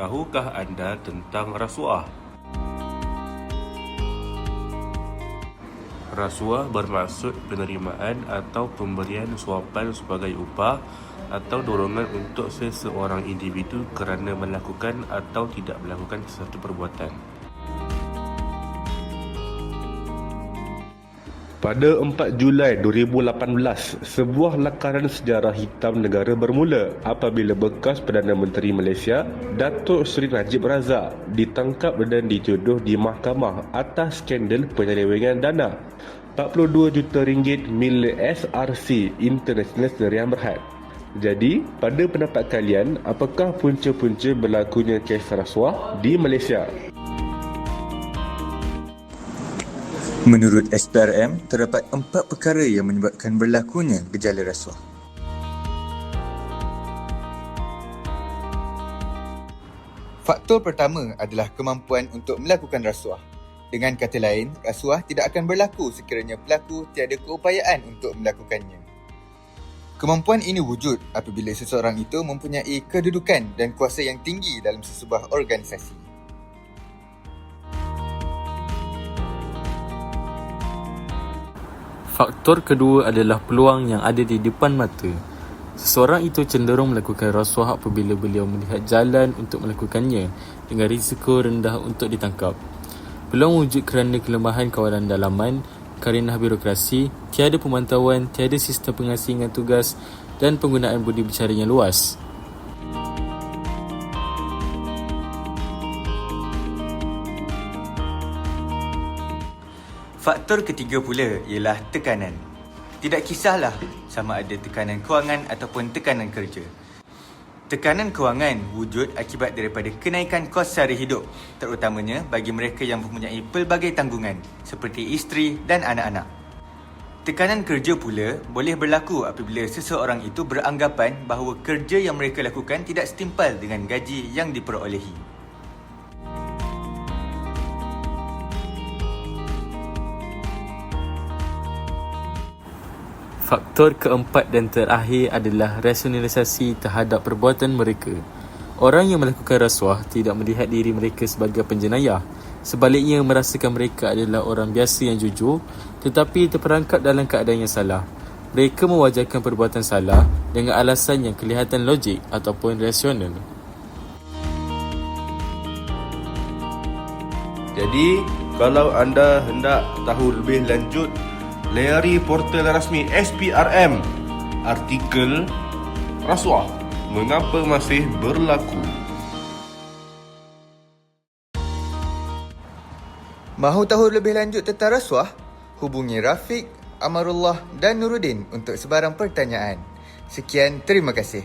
Tahukah anda tentang rasuah? Rasuah bermaksud penerimaan atau pemberian suapan sebagai upah atau dorongan untuk seseorang individu kerana melakukan atau tidak melakukan sesuatu perbuatan. Pada 4 Julai 2018, sebuah lakaran sejarah hitam negara bermula apabila bekas Perdana Menteri Malaysia, Datuk Seri Najib Razak, ditangkap dan dituduh di mahkamah atas skandal penyelewengan dana RM42 juta milik SRC International Sdn Bhd. Jadi, pada pendapat kalian, apakah punca-punca berlakunya kes rasuah di Malaysia? Menurut SPRM, terdapat 4 perkara yang menyebabkan berlakunya gejala rasuah. Faktor pertama adalah kemampuan untuk melakukan rasuah. Dengan kata lain, rasuah tidak akan berlaku sekiranya pelaku tiada keupayaan untuk melakukannya. Kemampuan ini wujud apabila seseorang itu mempunyai kedudukan dan kuasa yang tinggi dalam sesebuah organisasi. Faktor kedua adalah peluang yang ada di depan mata. Seseorang itu cenderung melakukan rasuah apabila beliau melihat jalan untuk melakukannya dengan risiko rendah untuk ditangkap. Peluang wujud kerana kelemahan kawalan dalaman, karenah birokrasi, tiada pemantauan, tiada sistem pengasingan tugas dan penggunaan budi bicara yang luas. Faktor ketiga pula ialah tekanan. Tidak kisahlah sama ada tekanan kewangan ataupun tekanan kerja. Tekanan kewangan wujud akibat daripada kenaikan kos sara hidup, terutamanya bagi mereka yang mempunyai pelbagai tanggungan seperti isteri dan anak-anak. Tekanan kerja pula boleh berlaku apabila seseorang itu beranggapan bahawa kerja yang mereka lakukan tidak setimpal dengan gaji yang diperolehi. Faktor keempat dan terakhir adalah rasionalisasi terhadap perbuatan mereka. Orang yang melakukan rasuah tidak melihat diri mereka sebagai penjenayah. Sebaliknya, merasakan mereka adalah orang biasa yang jujur tetapi terperangkap dalam keadaan yang salah. Mereka mewajarkan perbuatan salah dengan alasan yang kelihatan logik ataupun rasional. Jadi, kalau anda hendak tahu lebih lanjut, layari portal rasmi SPRM. Artikel rasuah, mengapa masih berlaku? Mahu tahu lebih lanjut tentang rasuah? Hubungi Rafiq, Amarullah dan Nuruddin untuk sebarang pertanyaan. Sekian, terima kasih.